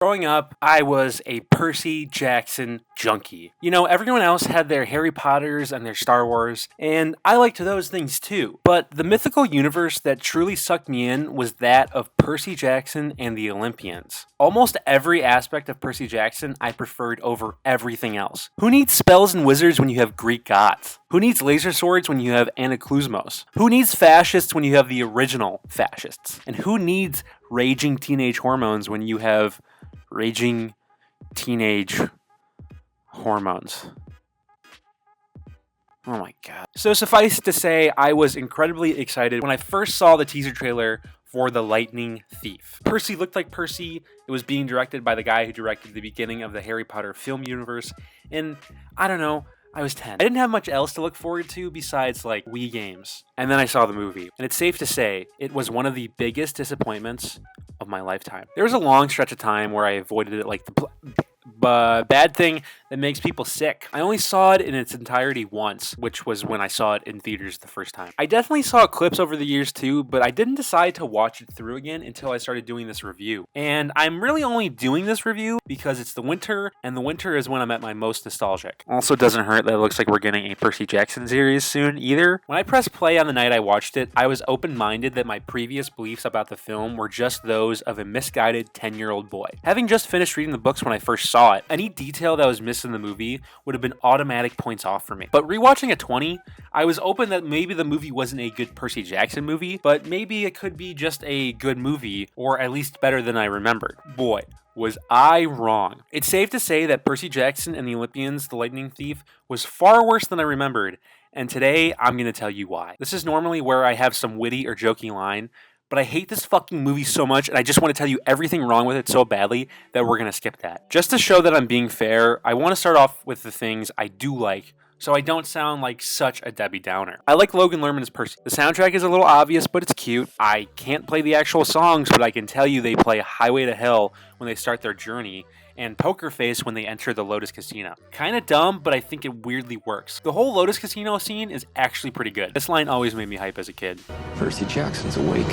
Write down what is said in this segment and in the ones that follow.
Growing up, I was a Percy Jackson junkie. You know, everyone else had their Harry Potters and their Star Wars, and I liked those things too. But the mythical universe that truly sucked me in was that of Percy Jackson and the Olympians. Almost every aspect of Percy Jackson I preferred over everything else. Who needs spells and wizards when you have Greek gods? Who needs laser swords when you have Anaklusmos? Who needs fascists when you have the original fascists? And who needs raging teenage hormones when you have raging teenage hormones? Oh my god. So suffice to say, I was incredibly excited when I first saw the teaser trailer for The Lightning Thief. Percy looked like Percy. It was being directed by the guy who directed the beginning of the Harry Potter film universe. And I don't know, I was 10. I didn't have much else to look forward to besides like Wii games. And then I saw the movie. And it's safe to say, it was one of the biggest disappointments of my lifetime. There was a long stretch of time where I avoided it like the bad thing that makes people sick. I only saw it in its entirety once, which was when I saw it in theaters the first time. I definitely saw clips over the years too, but I didn't decide to watch it through again until I started doing this review. And I'm really only doing this review because it's the winter, and the winter is when I'm at my most nostalgic. Also, doesn't hurt that it looks like we're getting a Percy Jackson series soon either. When I pressed play on the night I watched it, I was open-minded that my previous beliefs about the film were just those of a misguided 10-year-old boy. Having just finished reading the books when I first saw it, any detail that was missed in the movie would have been automatic points off for me. But rewatching at 20, I was open that maybe the movie wasn't a good Percy Jackson movie, but maybe it could be just a good movie, or at least better than I remembered. Boy, was I wrong. It's safe to say that Percy Jackson and the Olympians, The Lightning Thief, was far worse than I remembered, and today I'm going to tell you why. This is normally where I have some witty or joking line, but I hate this fucking movie so much, and I just want to tell you everything wrong with it so badly that we're going to skip that. Just to show that I'm being fair, I want to start off with the things I do like, so I don't sound like such a Debbie Downer. I like Logan Lerman as Percy. The soundtrack is a little obvious, but it's cute. I can't play the actual songs, but I can tell you they play Highway to Hell when they start their journey, and Poker Face when they enter the Lotus Casino. Kinda dumb, but I think it weirdly works. The whole Lotus Casino scene is actually pretty good. This line always made me hype as a kid. Percy Jackson's awake.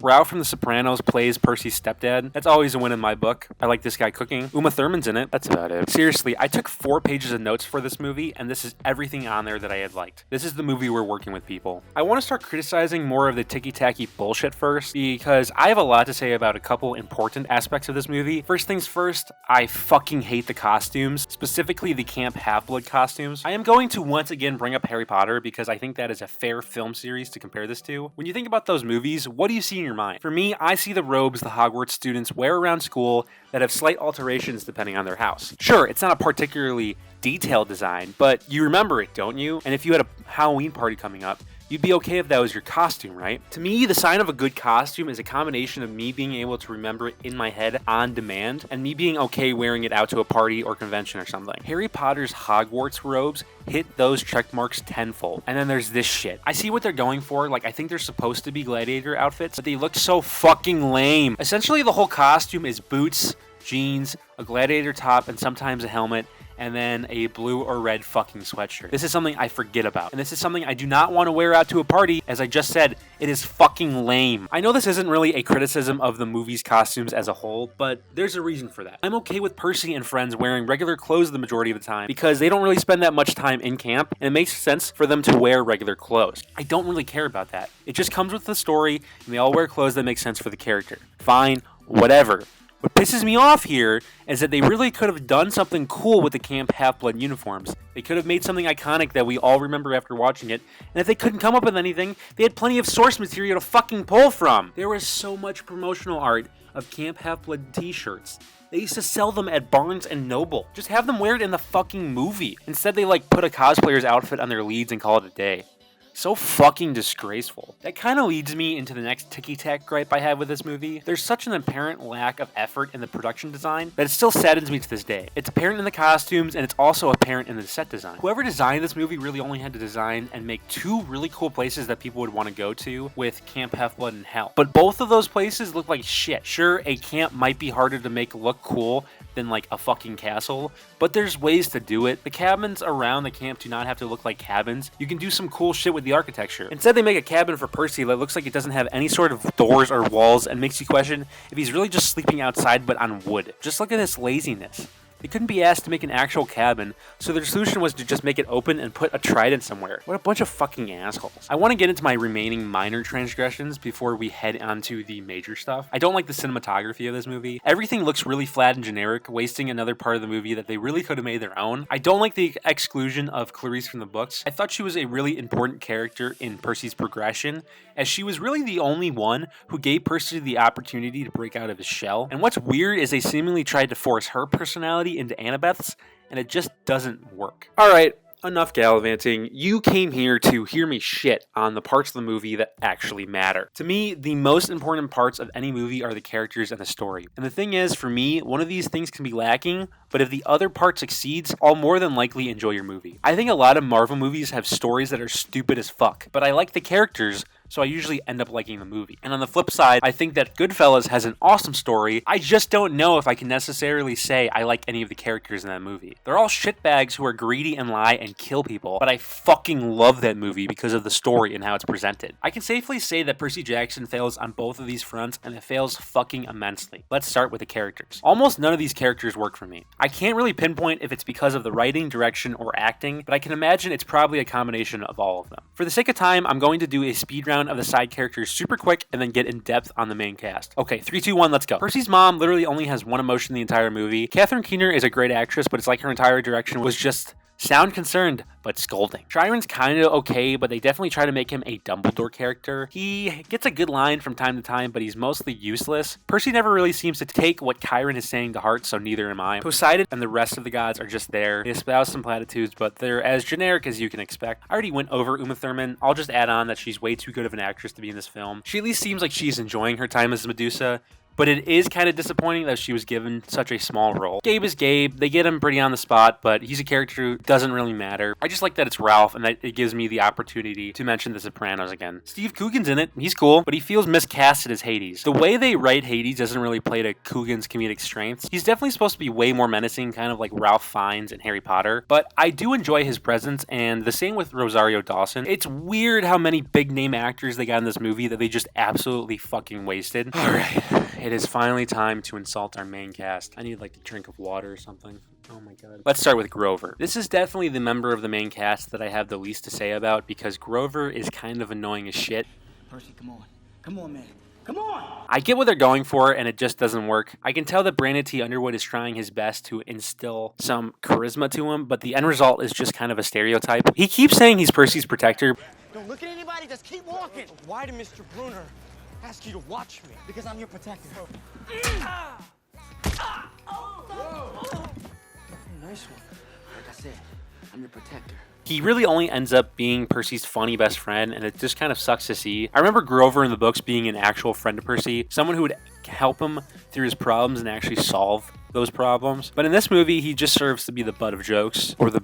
Rao from The Sopranos plays Percy's stepdad. That's always a win in my book. I like this guy cooking. Uma Thurman's in it. That's about it. Seriously, I took 4 pages of notes for this movie, and this is everything on there that I had liked. This is the movie we're working with, people. I want to start criticizing more of the ticky-tacky bullshit first, because I have a lot to say about a couple important aspects of this movie. First things first, I fucking hate the costumes, specifically the Camp Half-Blood costumes. I am going to once again bring up Harry Potter because I think that is a fair film series to compare this to. When you think about those movies, what do you see in your mind? For me, I see the robes the Hogwarts students wear around school that have slight alterations depending on their house. Sure, it's not a particularly detailed design, but you remember it, don't you? And if you had a Halloween party coming up, you'd be okay if that was your costume, right? To me, the sign of a good costume is a combination of me being able to remember it in my head on demand, and me being okay wearing it out to a party or convention or something. Harry Potter's Hogwarts robes hit those check marks tenfold. And then there's this shit. I see what they're going for, like I think they're supposed to be gladiator outfits, but they look so fucking lame. Essentially, the whole costume is boots, jeans, a gladiator top, and sometimes a helmet, and then a blue or red fucking sweatshirt. This is something I forget about, and this is something I do not want to wear out to a party. As I just said, it is fucking lame. I know this isn't really a criticism of the movie's costumes as a whole, but there's a reason for that. I'm okay with Percy and friends wearing regular clothes the majority of the time because they don't really spend that much time in camp, and it makes sense for them to wear regular clothes. I don't really care about that. It just comes with the story, and they all wear clothes that make sense for the character. Fine, whatever. What pisses me off here is that they really could have done something cool with the Camp Half-Blood uniforms. They could have made something iconic that we all remember after watching it, and if they couldn't come up with anything, they had plenty of source material to fucking pull from. There was so much promotional art of Camp Half-Blood t-shirts. They used to sell them at Barnes & Noble. Just have them wear it in the fucking movie. Instead, they put a cosplayer's outfit on their leads and call it a day. So fucking disgraceful. That kind of leads me into the next ticky-tack gripe I have with this movie. There's such an apparent lack of effort in the production design that it still saddens me to this day. It's apparent in the costumes, and it's also apparent in the set design. Whoever designed this movie really only had to design and make 2 really cool places that people would want to go to with Camp Half-Blood and Hell. But both of those places look like shit. Sure, a camp might be harder to make look cool than a fucking castle, but there's ways to do it. The cabins around the camp do not have to look like cabins. You can do some cool shit with with the architecture. Instead, they make a cabin for Percy that looks like it doesn't have any sort of doors or walls and makes you question if he's really just sleeping outside but on wood. Just look at this laziness. They couldn't be asked to make an actual cabin, so their solution was to just make it open and put a trident somewhere. What a bunch of fucking assholes. I want to get into my remaining minor transgressions before we head onto the major stuff. I don't like the cinematography of this movie. Everything looks really flat and generic, wasting another part of the movie that they really could have made their own. I don't like the exclusion of Clarice from the books. I thought she was a really important character in Percy's progression, as she was really the only one who gave Percy the opportunity to break out of his shell. And what's weird is they seemingly tried to force her personality into Annabeth's, and it just doesn't work. Alright, enough gallivanting. You came here to hear me shit on the parts of the movie that actually matter. To me, the most important parts of any movie are the characters and the story. And the thing is, for me, one of these things can be lacking, but if the other part succeeds, I'll more than likely enjoy your movie. I think a lot of Marvel movies have stories that are stupid as fuck, but I like the characters, so I usually end up liking the movie. And on the flip side, I think that Goodfellas has an awesome story. I just don't know if I can necessarily say I like any of the characters in that movie. They're all shitbags who are greedy and lie and kill people, but I fucking love that movie because of the story and how it's presented. I can safely say that Percy Jackson fails on both of these fronts, and it fails fucking immensely. Let's start with the characters. Almost none of these characters work for me. I can't really pinpoint if it's because of the writing, direction, or acting, but I can imagine it's probably a combination of all of them. For the sake of time, I'm going to do a speed round of the side characters super quick and then get in depth on the main cast. Okay, 3, 2, 1, let's go. Percy's mom literally only has one emotion the entire movie. Catherine Keener is a great actress, but it's like her entire direction was just sound concerned, but scolding. Chiron's kinda okay, but they definitely try to make him a Dumbledore character. He gets a good line from time to time, but he's mostly useless. Percy never really seems to take what Chiron is saying to heart, so neither am I. Poseidon and the rest of the gods are just there. They espouse some platitudes, but they're as generic as you can expect. I already went over Uma Thurman. I'll just add on that she's way too good of an actress to be in this film. She at least seems like she's enjoying her time as Medusa, but it is kind of disappointing that she was given such a small role. Gabe is Gabe. They get him pretty on the spot, but he's a character who doesn't really matter. I just like that it's Ralph, and that it gives me the opportunity to mention The Sopranos again. Steve Coogan's in it. He's cool, but he feels miscasted as Hades. The way they write Hades doesn't really play to Coogan's comedic strengths. He's definitely supposed to be way more menacing, kind of like Ralph Fiennes in Harry Potter, but I do enjoy his presence, and the same with Rosario Dawson. It's weird how many big-name actors they got in this movie that they just absolutely fucking wasted. Alright. It is finally time to insult our main cast. I need like a drink of water or something. Oh my god. Let's start with Grover. This is definitely the member of the main cast that I have the least to say about because Grover is kind of annoying as shit. Percy, come on. Come on, man. Come on! I get what they're going for, and it just doesn't work. I can tell that Brandon T. Underwood is trying his best to instill some charisma to him, but the end result is just kind of a stereotype. He keeps saying he's Percy's protector. Don't look at anybody, just keep walking! Why did Mr. Bruner ask you to watch me? Because I'm your protector. Nice one. Like I said, I'm your protector. He really only ends up being Percy's funny best friend, and it just kind of sucks to see. I remember Grover in the books being an actual friend to Percy, someone who would help him through his problems and actually solve those problems. But in this movie, he just serves to be the butt of jokes, or the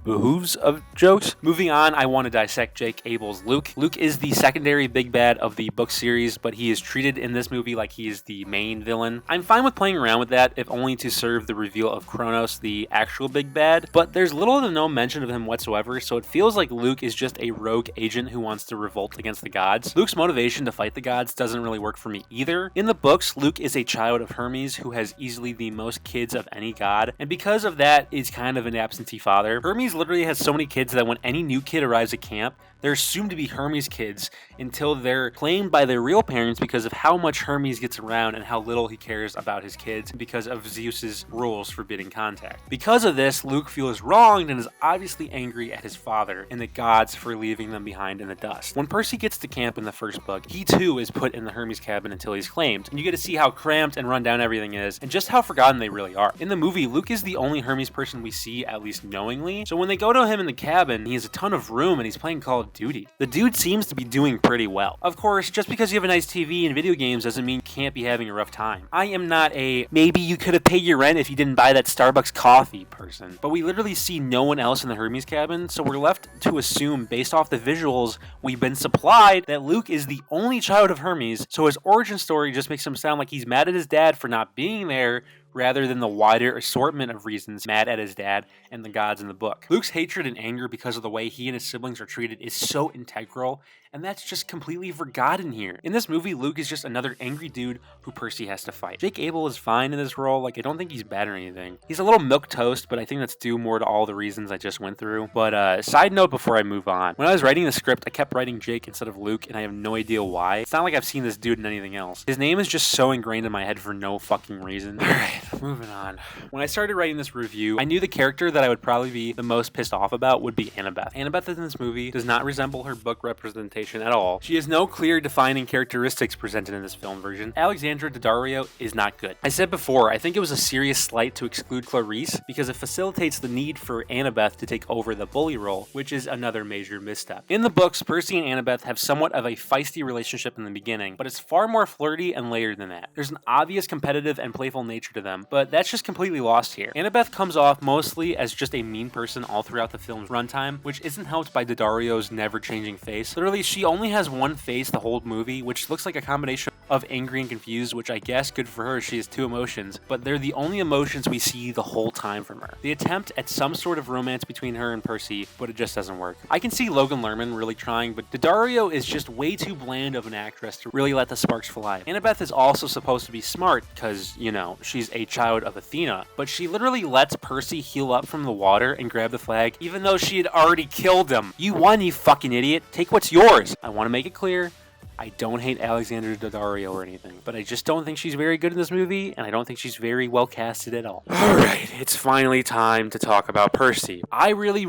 behooves of jokes. Moving on, I want to dissect Jake Abel's Luke. Luke is the secondary big bad of the book series, but he is treated in this movie like he is the main villain. I'm fine with playing around with that, if only to serve the reveal of Kronos, the actual big bad, but there's little to no mention of him whatsoever, so it feels like Luke is just a rogue agent who wants to revolt against the gods. Luke's motivation to fight the gods doesn't really work for me either. In the books, Luke is a child of Hermes who has easily the most kids of any god, and because of that, is kind of an absentee father. Hermes literally has so many kids that when any new kid arrives at camp, they're assumed to be Hermes kids until they're claimed by their real parents because of how much Hermes gets around and how little he cares about his kids because of Zeus's rules forbidding contact. Because of this, Luke feels wronged and is obviously angry at his father and the gods for leaving them behind in the dust. When Percy gets to camp in the first book, he too is put in the Hermes cabin until he's claimed, and you get to see how cramped and run down everything is and just how forgotten they really are. In the movie, Luke is the only Hermes person we see, at least knowingly, so when they go to him in the cabin, he has a ton of room and he's playing Call of Duty. The dude seems to be doing pretty well. Of course, just because you have a nice TV and video games doesn't mean you can't be having a rough time. I am not a maybe you could have paid your rent if you didn't buy that Starbucks coffee person, but we literally see no one else in the Hermes cabin, so we're left to assume based off the visuals we've been supplied that Luke is the only child of Hermes, so his origin story just makes him sound like he's mad at his dad for not being there, rather than the wider assortment of reasons mad at his dad and the gods in the book. Luke's hatred and anger because of the way he and his siblings are treated is so integral, and that's just completely forgotten here. In this movie, Luke is just another angry dude who Percy has to fight. Jake Abel is fine in this role, like I don't think he's bad or anything. He's a little milquetoast, but I think that's due more to all the reasons I just went through. But side note before I move on, when I was writing the script, I kept writing Jake instead of Luke, and I have no idea why. It's not like I've seen this dude in anything else. His name is just so ingrained in my head for no fucking reason. Alright, moving on. When I started writing this review, I knew the character that I would probably be the most pissed off about would be Annabeth. Annabeth in this movie does not resemble her book representation at all. She has no clear defining characteristics presented in this film version. Alexandra Daddario is not good. I said before, I think it was a serious slight to exclude Clarice because it facilitates the need for Annabeth to take over the bully role, which is another major misstep. In the books, Percy and Annabeth have somewhat of a feisty relationship in the beginning, but it's far more flirty and layered than that. There's an obvious competitive and playful nature to them, but that's just completely lost here. Annabeth comes off mostly as just a mean person all throughout the film's runtime, which isn't helped by Daddario's never-changing face. Literally, she only has one face the whole movie, which looks like a combination of angry and confused, which I guess good for her, she has two emotions, but they're the only emotions we see the whole time from her. The attempt at some sort of romance between her and Percy, but it just doesn't work. I can see Logan Lerman really trying, but Daddario is just way too bland of an actress to really let the sparks fly. Annabeth is also supposed to be smart, because, you know, she's a child of Athena, but she literally lets Percy heal up from the water and grab the flag, even though she had already killed him. You won, you fucking idiot. Take what's yours. I want to make it clear, I don't hate Alexandra Daddario or anything, but I just don't think she's very good in this movie, and I don't think she's very well casted at all. Alright, it's finally time to talk about Percy. I really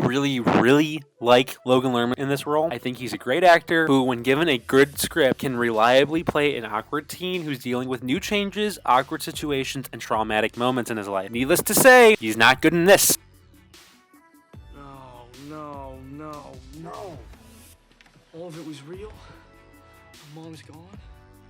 like Logan Lerman in this role. I think he's a great actor who, when given a good script, can reliably play an awkward teen who's dealing with new changes, awkward situations, and traumatic moments in his life. Needless to say, he's not good in this. No. All of it was real? Mom's gone?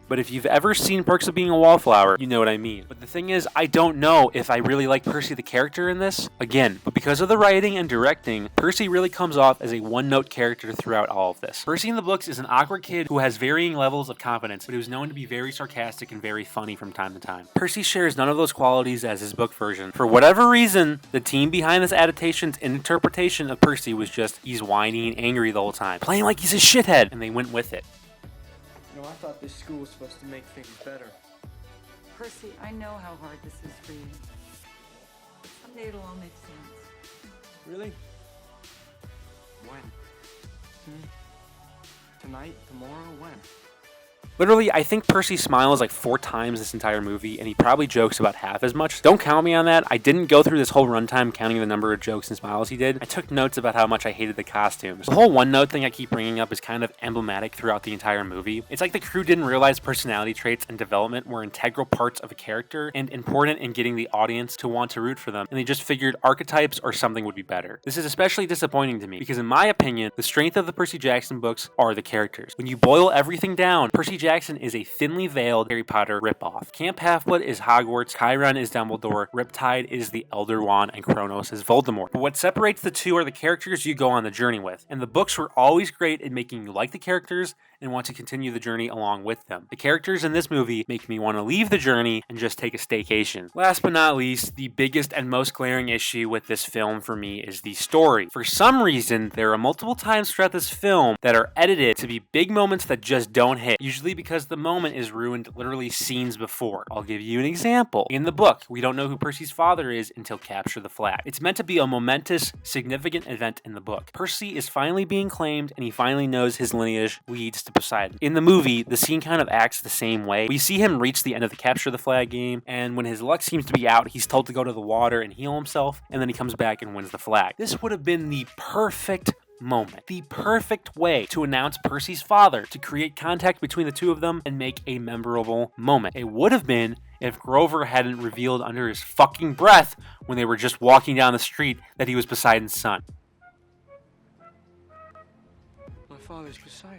But if you've ever seen Perks of Being a Wallflower, you know what I mean. But the thing is, I don't know if I really like Percy the character in this. Again, but because of the writing and directing, Percy really comes off as a one-note character throughout all of this. Percy in the books is an awkward kid who has varying levels of confidence, but who's known to be very sarcastic and very funny from time to time. Percy shares none of those qualities as his book version. For whatever reason, the team behind this adaptation's interpretation of Percy was just, he's whiny and angry the whole time, playing like he's a shithead, and they went with it. I thought this school was supposed to make things better. Percy, I know how hard this is for you. Someday it'll all make sense. Really? When? Tonight? Tomorrow? When? Literally, I think Percy smiles like 4 times this entire movie, and he probably jokes about half as much. Don't count me on that. I didn't go through this whole runtime counting the number of jokes and smiles he did. I took notes about how much I hated the costumes. The whole one-note thing I keep bringing up is kind of emblematic throughout the entire movie. It's like the crew didn't realize personality traits and development were integral parts of a character and important in getting the audience to want to root for them, and they just figured archetypes or something would be better. This is especially disappointing to me, because in my opinion, the strength of the Percy Jackson books are the characters. When you boil everything down, Percy Jackson is a thinly veiled Harry Potter ripoff. Camp Half-Blood is Hogwarts, Chiron is Dumbledore, Riptide is the Elder Wand, and Kronos is Voldemort. But what separates the two are the characters you go on the journey with, and the books were always great at making you like the characters and want to continue the journey along with them. The characters in this movie make me want to leave the journey and just take a staycation. Last but not least, the biggest and most glaring issue with this film for me is the story. For some reason, there are multiple times throughout this film that are edited to be big moments that just don't hit, usually because the moment is ruined literally scenes before. I'll give you an example. In the book, we don't know who Percy's father is until Capture the Flag. It's meant to be a momentous, significant event in the book. Percy is finally being claimed, and he finally knows his lineage leads to Poseidon. In the movie, the scene kind of acts the same way. We see him reach the end of the Capture the Flag game, and when his luck seems to be out, he's told to go to the water and heal himself, and then he comes back and wins the flag. This would have been the perfect moment. The perfect way to announce Percy's father, to create contact between the two of them and make a memorable moment. It would have been if Grover hadn't revealed under his fucking breath when they were just walking down the street that he was Poseidon's son. My father's Poseidon.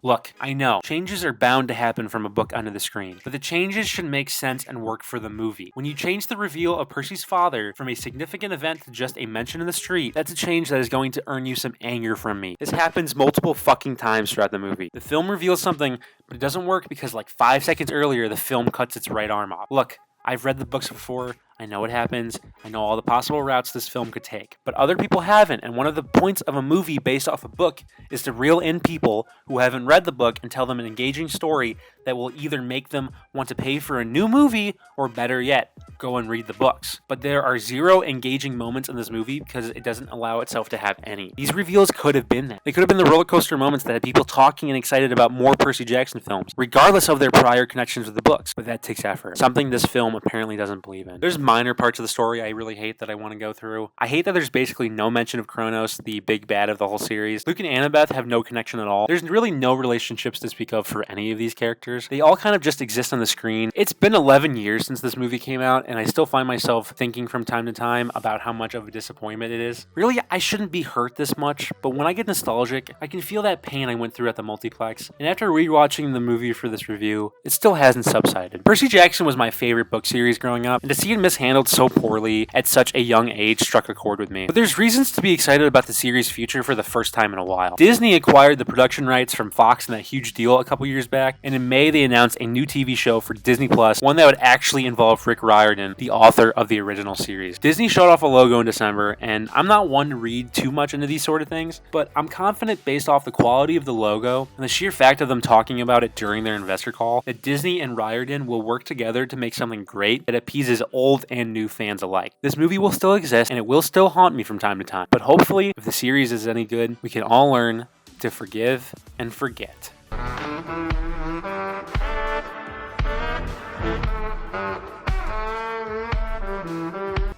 Look, I know, changes are bound to happen from a book onto the screen, but the changes should make sense and work for the movie. When you change the reveal of Percy's father from a significant event to just a mention in the street, that's a change that is going to earn you some anger from me. This happens multiple fucking times throughout the movie. The film reveals something, but it doesn't work because like 5 seconds earlier, the film cuts its right arm off. Look, I've read the books before. I know what happens. I know all the possible routes this film could take. But other people haven't, and one of the points of a movie based off a book is to reel in people who haven't read the book and tell them an engaging story that will either make them want to pay for a new movie or, better yet, go and read the books. But there are zero engaging moments in this movie because it doesn't allow itself to have any. These reveals could have been that. They could have been the roller coaster moments that had people talking and excited about more Percy Jackson films, regardless of their prior connections with the books. But that takes effort. Something this film apparently doesn't believe in. There's minor parts of the story I really hate that I want to go through. I hate that there's basically no mention of Kronos, the big bad of the whole series. Luke and Annabeth have no connection at all. There's really no relationships to speak of for any of these characters. They all kind of just exist on the screen. It's been 11 years since this movie came out, and I still find myself thinking from time to time about how much of a disappointment it is. Really, I shouldn't be hurt this much, but when I get nostalgic, I can feel that pain I went through at the multiplex, and after rewatching the movie for this review, it still hasn't subsided. Percy Jackson was my favorite book series growing up, and to see it mishandled so poorly at such a young age struck a chord with me. But there's reasons to be excited about the series' future for the first time in a while. Disney acquired the production rights from Fox in that huge deal a couple years back, and in May they announced a new TV show for Disney Plus, one that would actually involve Rick Riordan, the author of the original series. Disney showed off a logo in December, and I'm not one to read too much into these sort of things, but I'm confident based off the quality of the logo and the sheer fact of them talking about it during their investor call that Disney and Riordan will work together to make something great that appeases old and new fans alike. This movie will still exist, and it will still haunt me from time to time, but hopefully, if the series is any good, we can all learn to forgive and forget.